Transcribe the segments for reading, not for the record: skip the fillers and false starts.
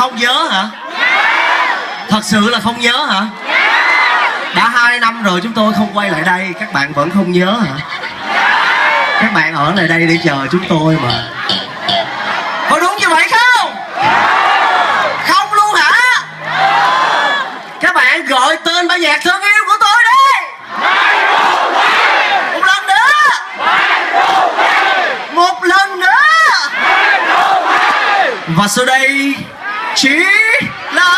Không nhớ hả? Thật sự là không nhớ hả? Đã 2 năm rồi chúng tôi không quay lại đây, các bạn vẫn không nhớ hả? Các bạn ở lại đây để chờ chúng tôi mà. Có đúng như vậy không? Không luôn hả? Các bạn gọi tên ban nhạc thân yêu của tôi đi. Một lần nữa. Một lần nữa. Và sau đây chỉ là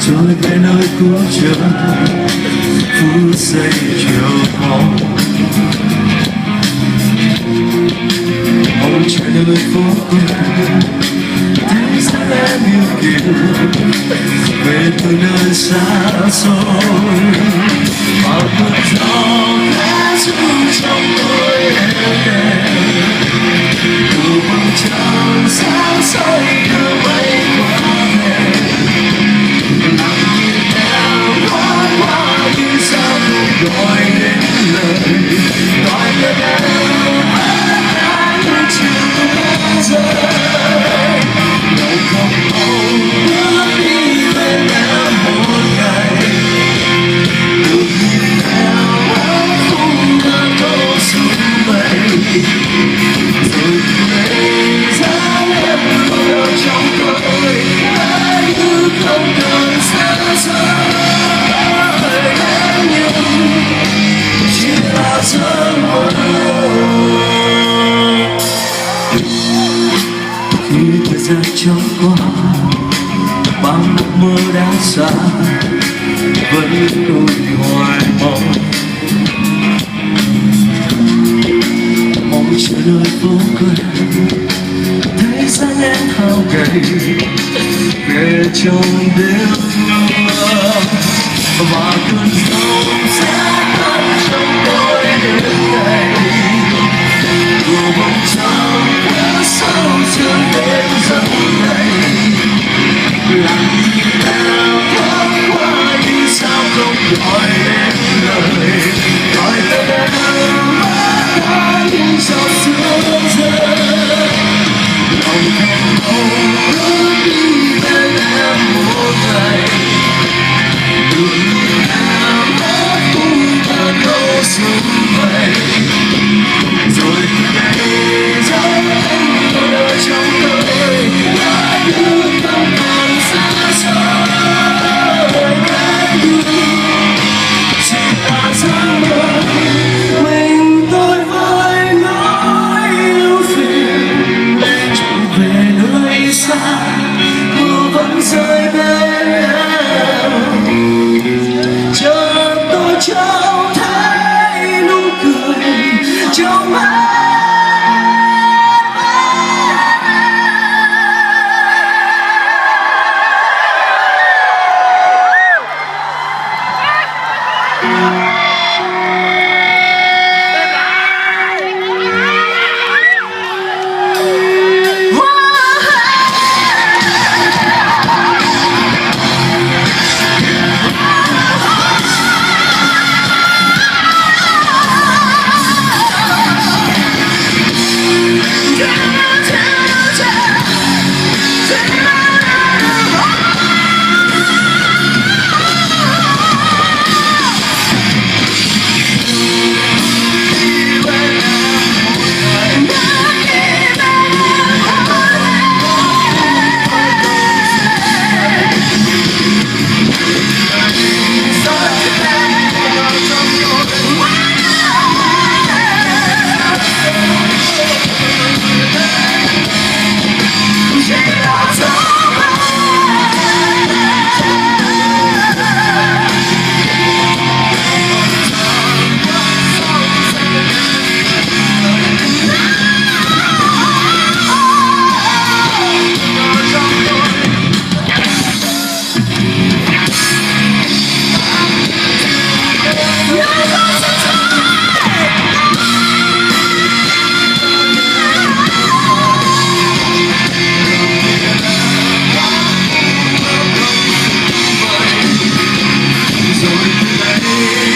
trôi về nơi cuối trời, phút giây chiều mong mong chờ nơi phố quen, thấy dáng em yêu kiều về từ nơi xa xôi. Và cơn gió khẽ ru trong tôi êm đềm, dù vầng trăng sáng soi đưa mây qua hè. Gọi đến lời, gọi tên em hát như chưa bao giờ. Lòng không mong bước đi bên em một ngày, được nhìn theo áo khung đã tô xuống mây, rồi từ đây dáng em luôn ở trong tôi, như không cần xa xôi. Khi thời gian trôi qua, bao giấc mơ đã xa, vẫn đôi hoài mong mong chờ nơi phố quen, thấy dáng em hao gầy về trong đêm mưa. Và cơn gió sẽ cất trong tôi đêm ngày, dù bóng trăng quá sâu trở nên dần đầy. Lặng nhìn em thoáng qua nhưng sao không gọi đến lời, gọi tên em hát những giọt sương rơi. Lòng không mong bước đi bên em một ngày, được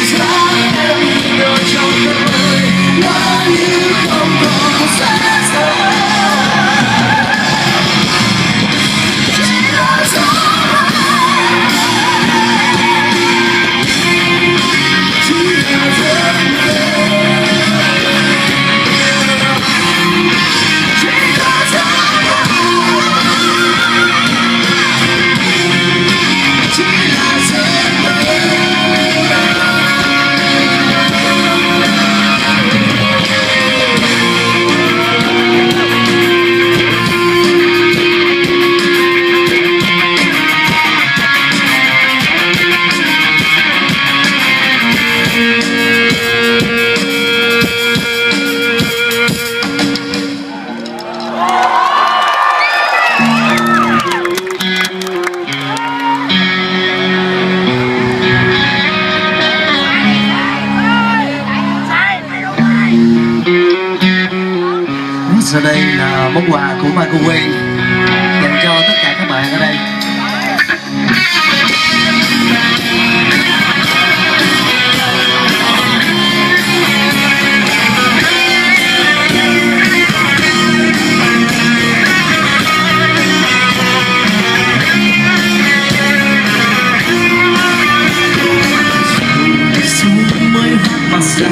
giá em đưa cho tôi giá như không còn sẽ rời. Chỉ là gió sau đây là món quà của microwave dành cho tất cả các bạn ở đây. xuống mới hát mà xa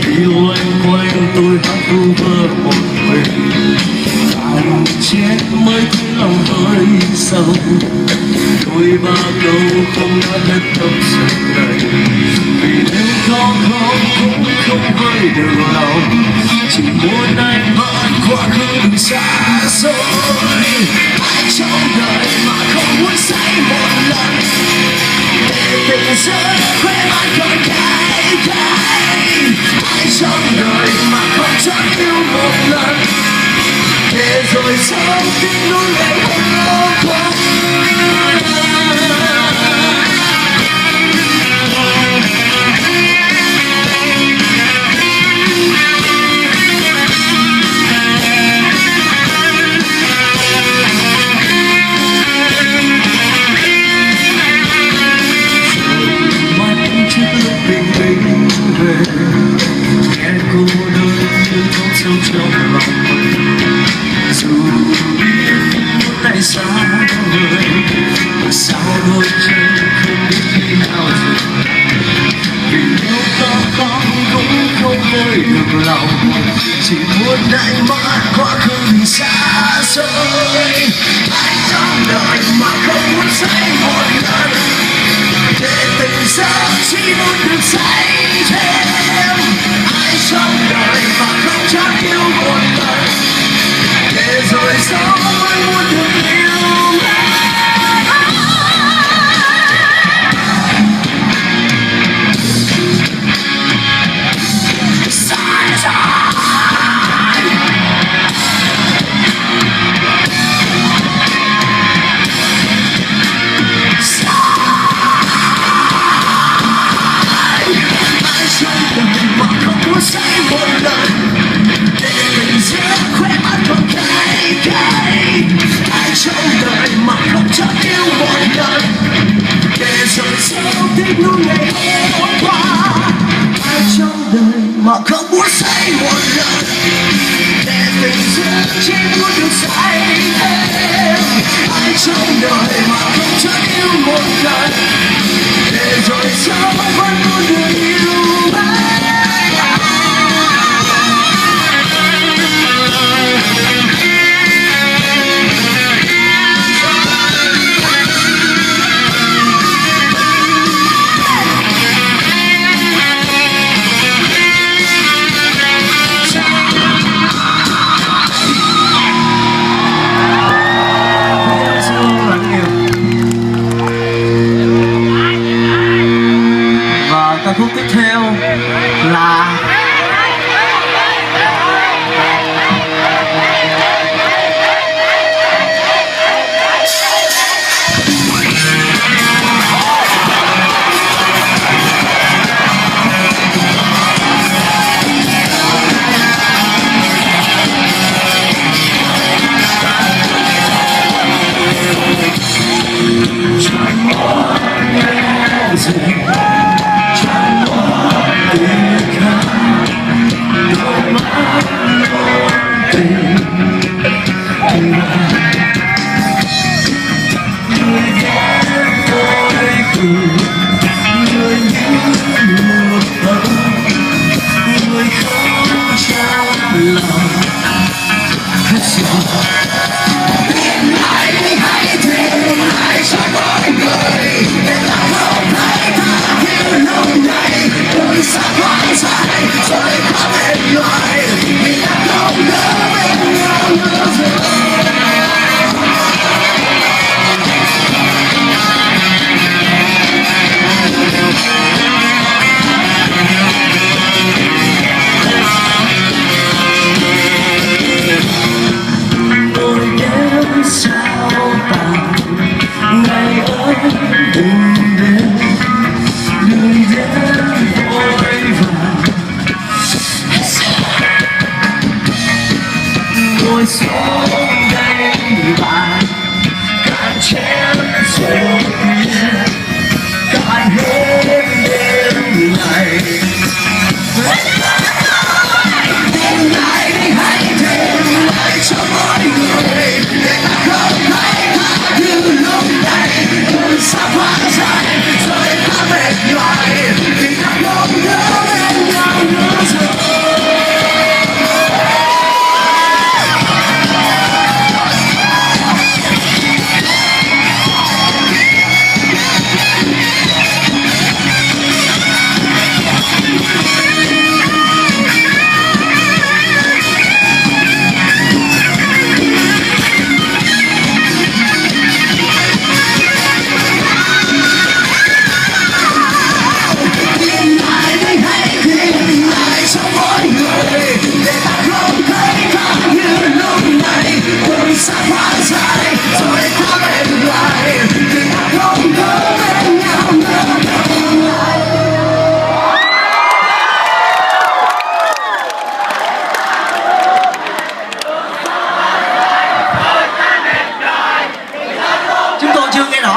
yêu anh quanh tôi hát vu vơ một mình, phải chết mới thấy lòng hơi sâu, đôi ba câu không nói hết tâm sự này, vì nếu có khóc cũng không vơi được lòng, chỉ muốn anh vẫn quá khứ đừng xa xôi, ai trong đời mà không muốn say một lần, để tình rơi khóe mắt còn cay cay, ai trong đời mà không chắc yêu một lần, để rồi sau tiếng nuối lệ hôm qua. Nghe cô đơn như thấu sâu trong lòng mình, dù biết muốn lại xa người, sao đôi chân không biết khi nào dừng, vì nếu có khóc cũng không vơi được lòng, chỉ muốn anh mãi quá khứ đừng xa xôi, ai trong đời mà không muốn say một lần, để tình giấc chỉ muốn được say thêm, ai trong đời mà không chắc yêu một lần, để rồi sau mới muốn được yêu. Say một lần để tình giữa khóe mắt còn cay cay, ai trong đời mà không chắc yêu một lần, để rồi sau tiếc nuối ngày hôm qua, ai trong đời mà không muốn say một lần, để tình giữa chỉ muốn được say thêm, ai trong đời mà không chắc yêu một lần, để rồi sau vẫn muốn được yêu. Ca khúc tiếp theo là giờ chẳng có tình khác đôi mắt vô tình người ghé tôi cười người như một bầu người không trong lòng hết rồi tìm lại đi hãy tìm lại cho mọi người để ta không thấy ta như lúc này đường xa quá dài rồi có bên ngoài vì ta không ở bên nhau nữa rồi. Sao tàn ngày ơi đừng đến vội vàng ngồi xuống đây bạn cạn chén rượu bia cạn hết đêm này tìm lại đi hãy tìm lại cho mọi người để ta không thấy ta như lúc này đường xa quá dài rồi ta mệt mỏi vì ta không nhớ bên nhau nữa rồi.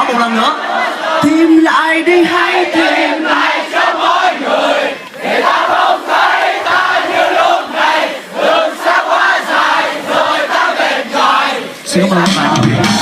Một lần nữa tìm lại đi hãy tìm lại cho mọi người để ta không thấy ta như lúc này đường xa quá dài rồi ta mệt mỏi. Xin cảm ơn các bạn.